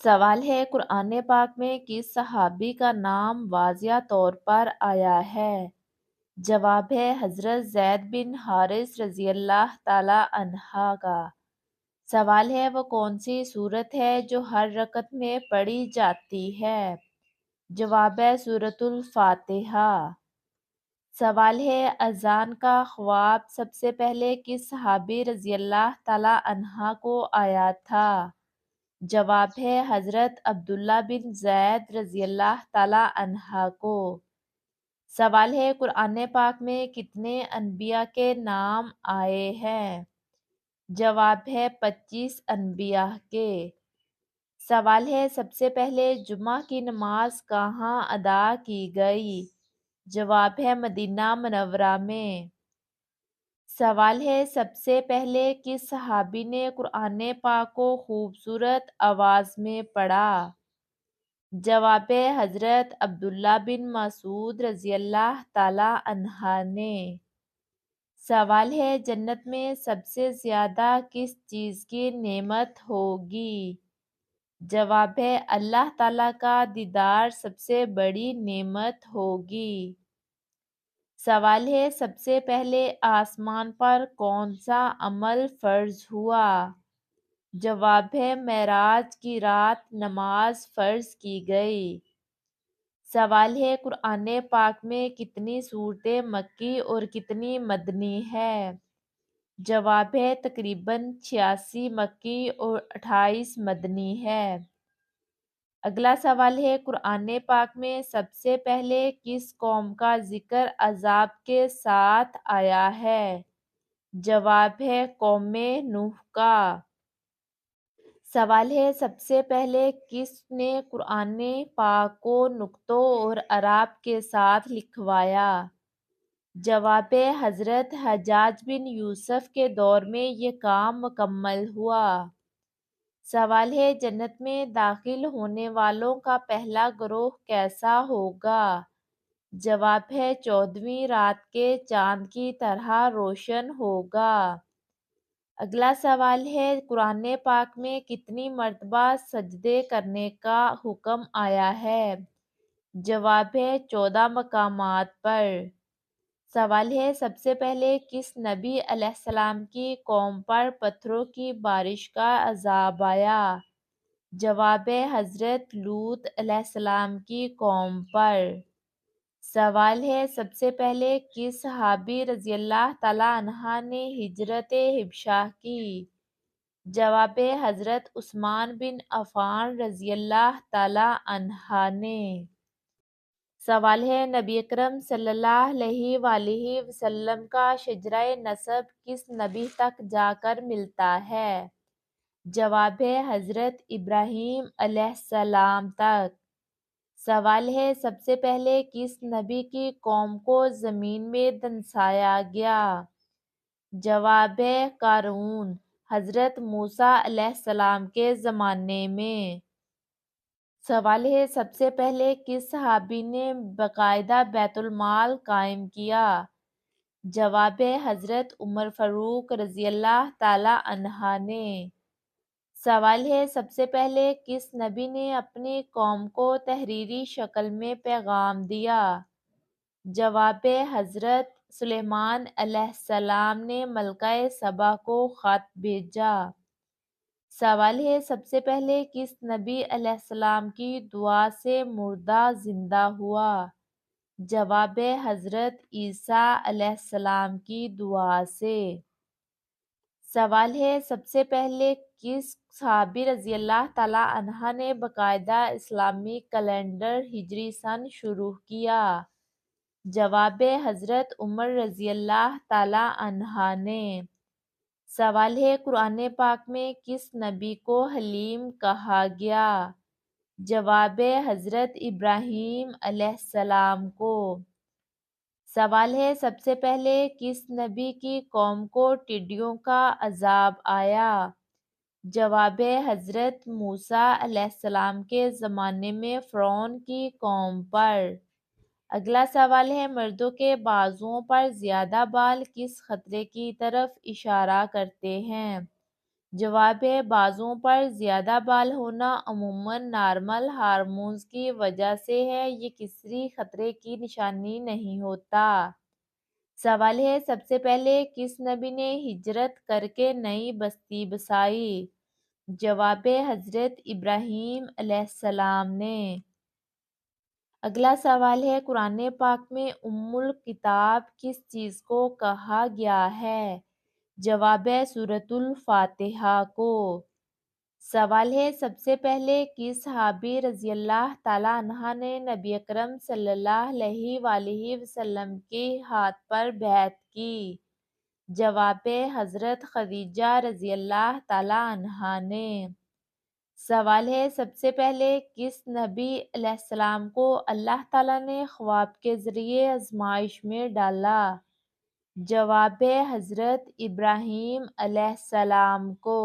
سوال ہے قرآن پاک میں کس صحابی کا نام واضح طور پر آیا ہے؟ جواب ہے حضرت زید بن حارث رضی اللہ تعالی عنہ کا۔ سوال ہے وہ کون سی سورت ہے جو ہر رکعت میں پڑھی جاتی ہے؟ جواب ہے سورۃ الفاتحہ۔ سوال ہے اذان کا خواب سب سے پہلے کس صحابی رضی اللہ تعالی عنہ کو آیا تھا؟ جواب ہے حضرت عبداللہ بن زید رضی اللہ تعالی عنہ کو۔ سوال ہے قرآن پاک میں کتنے انبیاء کے نام آئے ہیں؟ جواب ہے 25 انبیاء کے۔ سوال ہے سب سے پہلے جمعہ کی نماز کہاں ادا کی گئی؟ جواب ہے مدینہ منورہ میں۔ سوال ہے سب سے پہلے کس صحابی نے قرآن پاک کو خوبصورت آواز میں پڑھا؟ جواب ہے حضرت عبداللہ بن مسعود رضی اللہ تعالی عنہ نے۔ سوال ہے جنت میں سب سے زیادہ کس چیز کی نعمت ہوگی؟ جواب ہے اللہ تعالی کا دیدار سب سے بڑی نعمت ہوگی۔ سوال ہے سب سے پہلے آسمان پر کون سا عمل فرض ہوا؟ جواب ہے معراج کی رات نماز فرض کی گئی۔ سوال ہے قرآن پاک میں کتنی سورتیں مکی اور کتنی مدنی ہے؟ جواب ہے تقریباً 86 مکی اور 28 مدنی ہے۔ اگلا سوال ہے قرآن پاک میں سب سے پہلے کس قوم کا ذکر عذاب کے ساتھ آیا ہے؟ جواب ہے قوم نوح کا۔ سوال ہے سب سے پہلے کس نے قرآن پاک کو نقطوں اور اعراب کے ساتھ لکھوایا؟ جواب ہے حضرت حجاج بن یوسف کے دور میں یہ کام مکمل ہوا۔ سوال ہے جنت میں داخل ہونے والوں کا پہلا گروہ کیسا ہوگا؟ جواب ہے 14ویں رات کے چاند کی طرح روشن ہوگا۔ اگلا سوال ہے قرآن پاک میں کتنی مرتبہ سجدے کرنے کا حکم آیا ہے؟ جواب ہے 14 مقامات پر۔ سوال ہے سب سے پہلے کس نبی علیہ السلام کی قوم پر پتھروں کی بارش کا عذاب آیا؟ جواب ہے حضرت لوط علیہ السلام کی قوم پر۔ سوال ہے سب سے پہلے کس صحابی رضی اللہ تعالی عنہ نے ہجرت حبشہ کی؟ جواب ہے حضرت عثمان بن عفان رضی اللہ تعالی عنہ نے۔ سوال ہے نبی اکرم صلی اللہ علیہ وآلہ وسلم کا شجرہ نسب کس نبی تک جا کر ملتا ہے؟ جواب ہے حضرت ابراہیم علیہ السلام تک۔ سوال ہے سب سے پہلے کس نبی کی قوم کو زمین میں دنسایا گیا؟ جواب ہے قارون، حضرت موسیٰ علیہ السلام کے زمانے میں۔ سوال ہے سب سے پہلے کس صحابی نے باقاعدہ بیت المال قائم کیا؟ جواب ہے حضرت عمر فاروق رضی اللہ تعالی عنہ نے۔ سوال ہے سب سے پہلے کس نبی نے اپنی قوم کو تحریری شکل میں پیغام دیا؟ جواب ہے حضرت سلیمان علیہ السلام نے ملکہ سبا کو خط بھیجا۔ سوال ہے سب سے پہلے کس نبی علیہ السلام کی دعا سے مردہ زندہ ہوا؟ جواب ہے حضرت عیسیٰ علیہ السلام کی دعا سے۔ سوال ہے سب سے پہلے کس صحابی رضی اللہ تعالی عنہ نے باقاعدہ اسلامی کیلنڈر ہجری سن شروع کیا؟ جواب ہے حضرت عمر رضی اللہ تعالی عنہ نے۔ سوال ہے قرآن پاک میں کس نبی کو حلیم کہا گیا؟ جواب ہے حضرت ابراہیم علیہ السلام کو۔ سوال ہے سب سے پہلے کس نبی کی قوم کو ٹڈیوں کا عذاب آیا؟ جواب ہے حضرت موسیٰ علیہ السلام کے زمانے میں فرعون کی قوم پر۔ اگلا سوال ہے مردوں کے بازوؤں پر زیادہ بال کس خطرے کی طرف اشارہ کرتے ہیں؟ جواب ہے، بازوؤں پر زیادہ بال ہونا عموماً نارمل ہارمونز کی وجہ سے ہے، یہ کسی خطرے کی نشانی نہیں ہوتا۔ سوال ہے، سب سے پہلے کس نبی نے ہجرت کر کے نئی بستی بسائی؟ جواب ہے، حضرت ابراہیم علیہ السلام نے۔ اگلا سوال ہے، قرآن پاک میں ام الکتاب کس چیز کو کہا گیا ہے؟ جواب ہے، سورۃ الفاتحہ کو۔ سوال ہے، سب سے پہلے کس صحابی رضی اللہ تعالیٰ عنہ نے نبی اکرم صلی اللہ علیہ وآلہ وسلم کے ہاتھ پر بیعت کی؟ جواب ہے، حضرت خدیجہ رضی اللہ تعالیٰ عنہا نے۔ سوال ہے، سب سے پہلے کس نبی علیہ السلام کو اللہ تعالیٰ نے خواب کے ذریعے آزمائش میں ڈالا؟ جواب ہے، حضرت ابراہیم علیہ السلام کو۔